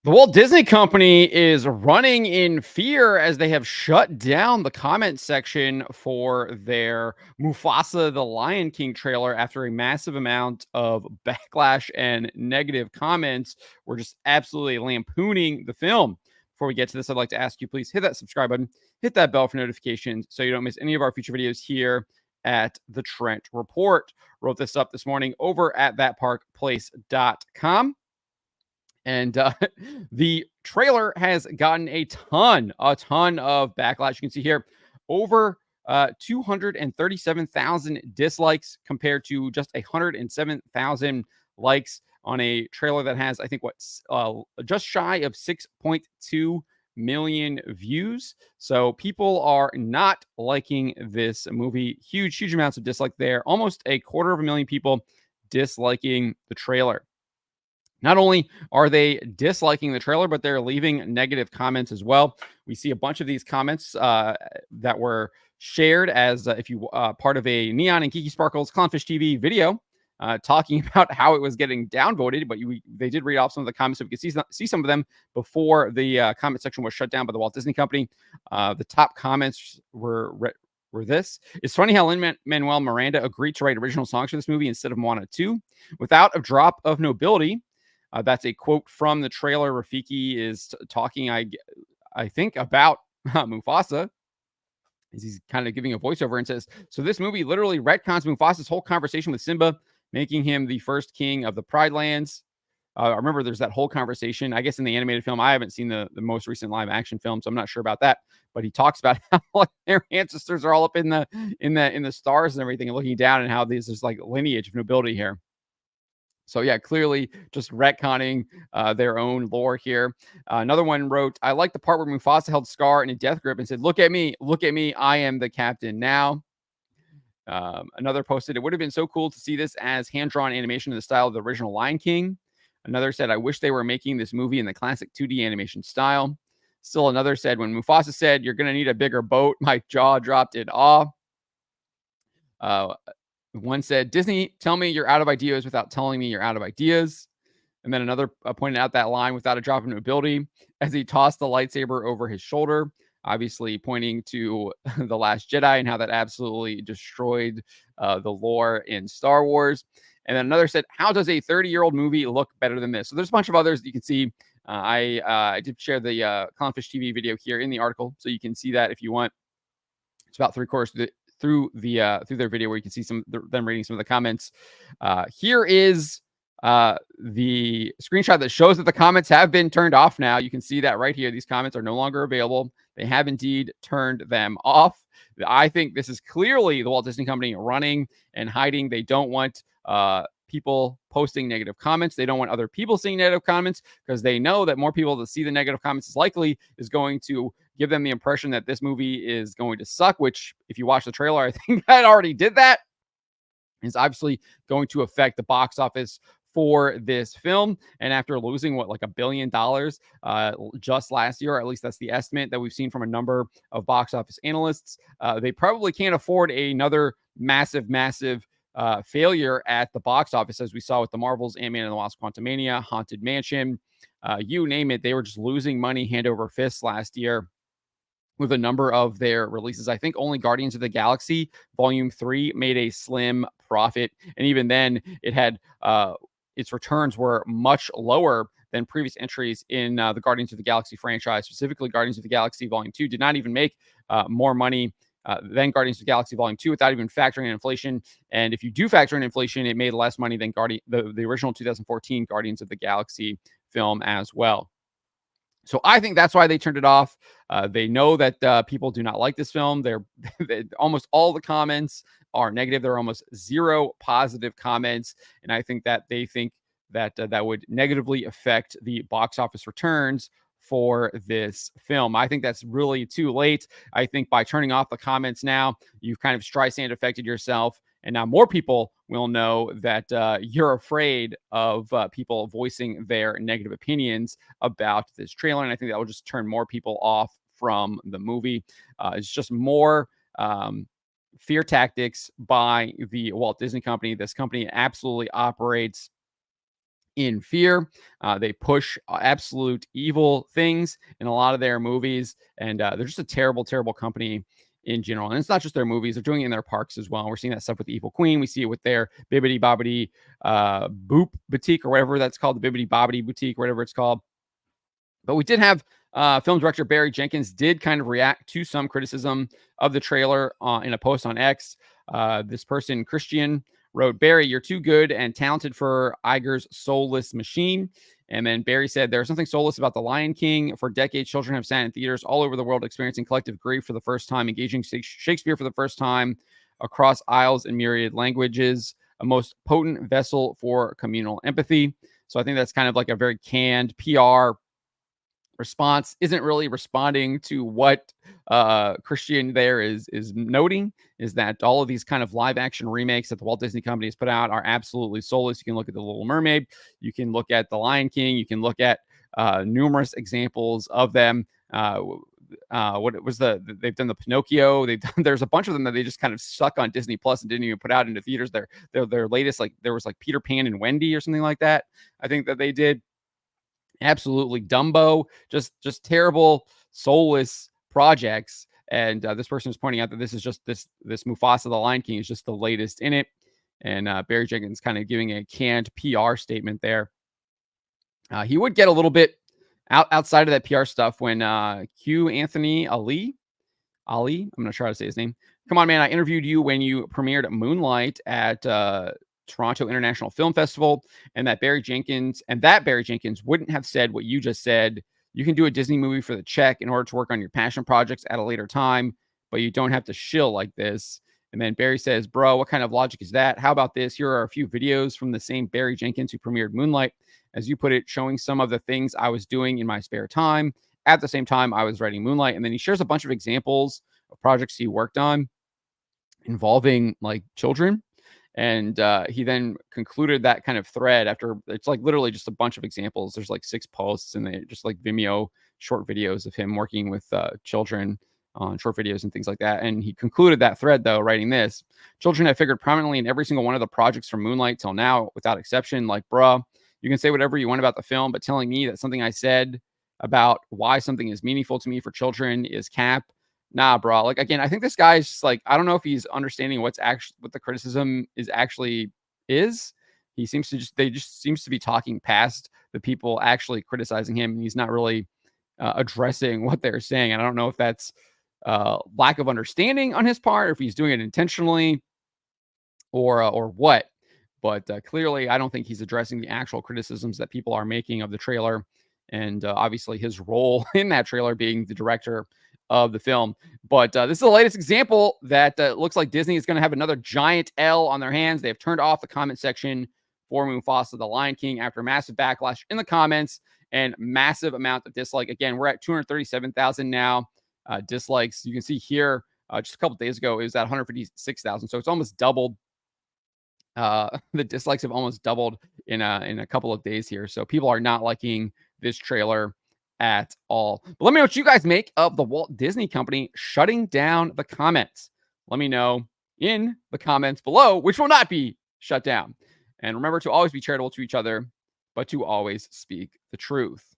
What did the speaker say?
The Walt Disney Company is running in fear as they have shut down the comment section for their Mufasa the Lion King trailer after a massive amount of backlash and negative comments were just absolutely lampooning the film. Before we get to this, I'd like to ask you please hit that subscribe button, hit that bell for notifications so you don't miss any of our future videos here at the Trent Report. Wrote this up this morning over at thatparkplace.com. And the trailer has gotten a ton of backlash. You can see here over 237,000 dislikes compared to just 107,000 likes on a trailer that has, I think, just shy of 6.2 million views. So people are not liking this movie. Huge amounts of dislike there. Almost a quarter of a million people disliking the trailer. Not only are they disliking the trailer, but they're leaving negative comments as well. We see a bunch of these comments that were shared as if you part of a Neon and Kiki Sparkles Clownfish TV video talking about how it was getting downvoted. But they did read off some of the comments, so we could see some of them before the comment section was shut down by the Walt Disney Company. The top comments were this. It's funny how Lin-Manuel Miranda agreed to write original songs for this movie instead of Moana 2 without a drop of nobility. That's a quote from the trailer. Rafiki is talking, I think, about Mufasa. He's kind of giving a voiceover and says, "So this movie literally retcons Mufasa's whole conversation with Simba, making him the first king of the Pride Lands." I remember there's that whole conversation. I guess in the animated film, I haven't seen the most recent live action film, so I'm not sure about that. But he talks about how like, their ancestors are all up in the stars and everything, and looking down, and how there's like lineage of nobility here. So yeah, clearly just retconning their own lore here. Another one wrote, "I like the part where Mufasa held Scar in a death grip and said, look at me, I am the captain now." Another posted, "It would have been so cool to see this as hand-drawn animation in the style of the original Lion King." Another said, "I wish they were making this movie in the classic 2D animation style." Still another said, "When Mufasa said, 'You're going to need a bigger boat,' my jaw dropped in awe." Uh, One said, "Disney, tell me you're out of ideas without telling me you're out of ideas." And then another pointed out that line without a drop of nobility as he tossed the lightsaber over his shoulder, obviously pointing to The Last Jedi and how that absolutely destroyed the lore in Star Wars. And then another said, "How does a 30-year-old movie look better than this?" So there's a bunch of others that you can see. I did share the Clownfish TV video here in the article, so you can see that if you want. It's about three-quarters through their video where you can see them reading some of the comments. Here is the screenshot that shows that the comments have been turned off now. You can see that right here. These comments are no longer available. They have indeed turned them off. I think this is clearly the Walt Disney Company running and hiding. They don't want people posting negative comments. They don't want other people seeing negative comments because they know that more people that see the negative comments is going to give them the impression that this movie is going to suck, which if you watch the trailer, I think that already did that. Is obviously going to affect the box office for this film. And after losing like $1 billion just last year, or at least that's the estimate that we've seen from a number of box office analysts, they probably can't afford another massive failure at the box office, as we saw with the Marvels, Ant-Man and the Wasp: Quantumania, Haunted Mansion, you name it. They were just losing money hand over fist last year with a number of their releases. I think only Guardians of the Galaxy Volume 3 made a slim profit. And even then, it had its returns were much lower than previous entries in the Guardians of the Galaxy franchise. Specifically, Guardians of the Galaxy Volume 2 did not even make more money than Guardians of the Galaxy Volume 2 without even factoring in inflation. And if you do factor in inflation, it made less money than the original 2014 Guardians of the Galaxy film as well. So I think that's why they turned it off. They know that people do not like this film. Almost all the comments are negative. There are almost zero positive comments, and I think that they think that that would negatively affect the box office returns for this film. I think that's really too late. I think by turning off the comments now, you've kind of Streisand affected yourself. And now more people will know that you're afraid of people voicing their negative opinions about this trailer. And I think that will just turn more people off from the movie. It's just more fear tactics by the Walt Disney Company. This company absolutely operates in fear. They push absolute evil things in a lot of their movies, and they're just a terrible, terrible company in general. And it's not just their movies; they're doing it in their parks as well. We're seeing that stuff with the Evil Queen. We see it with their Bibbidi Bobbidi Boop Boutique or whatever that's called, the Bibbidi Bobbidi Boutique, whatever it's called. But we did have film director Barry Jenkins did kind of react to some criticism of the trailer in a post on X. This person, Christian, wrote, "Barry, you're too good and talented for Iger's soulless machine." And then Barry said, "There's something soulless about The Lion King. For decades, children have sat in theaters all over the world experiencing collective grief for the first time, engaging Shakespeare for the first time across aisles and myriad languages, a most potent vessel for communal empathy." So I think that's kind of like a very canned PR response, isn't really responding to what Christian there is noting, is that all of these kind of live action remakes that the Walt Disney Company has put out are absolutely soulless. You can look at The Little Mermaid, you can look at The Lion King, you can look at numerous examples of them. What it was they've done the Pinocchio, they've done there's a bunch of them that they just kind of stuck on Disney Plus and didn't even put out into theaters. Their latest, like there was like Peter Pan and Wendy or something like that, I think that they did. Absolutely Dumbo, just terrible, soulless projects. And this person is pointing out that this is just this Mufasa the Lion King is just the latest in it. And Barry Jenkins kind of giving a canned PR statement there. He would get a little bit outside of that PR stuff when Q Anthony Ali, I'm not sure how to say his name. "Come on, man, I interviewed you when you premiered Moonlight at Toronto International Film Festival, and that Barry Jenkins wouldn't have said what you just said. You can do a Disney movie for the check in order to work on your passion projects at a later time, but you don't have to shill like this." And then Barry says, "Bro, what kind of logic is that? How about this? Here are a few videos from the same Barry Jenkins who premiered Moonlight, as you put it, showing some of the things I was doing in my spare time. At the same time, I was writing Moonlight." And then he shares a bunch of examples of projects he worked on involving like children. And he then concluded that kind of thread after it's like literally just a bunch of examples. There's like 6 posts and they just like Vimeo short videos of him working with children on short videos and things like that. And he concluded that thread though, writing this: "Children have figured prominently in every single one of the projects from Moonlight till now, without exception. Like, bruh, you can say whatever you want about the film, but telling me that something I said about why something is meaningful to me for children is cap. Nah, bro." Like again, I think this guy is just like, I don't know if he's understanding what's actually what the criticism is actually is. He seems to just seems to be talking past the people actually criticizing him, and he's not really addressing what they're saying. And I don't know if that's lack of understanding on his part, or if he's doing it intentionally, or what. But clearly, I don't think he's addressing the actual criticisms that people are making of the trailer, and obviously his role in that trailer being the director of the film. But this is the latest example that looks like Disney is going to have another giant L on their hands. They have turned off the comment section for Mufasa the Lion King after massive backlash in the comments and massive amount of dislike. Again, we're at 237,000 now dislikes. You can see here just a couple days ago it was at 156,000, so it's almost doubled. The dislikes have almost doubled in a couple of days here. So people are not liking this trailer at all. But let me know what you guys make of the Walt Disney Company shutting down the comments. Let me know in the comments below which will not be shut down. And remember to always be charitable to each other, but to always speak the truth.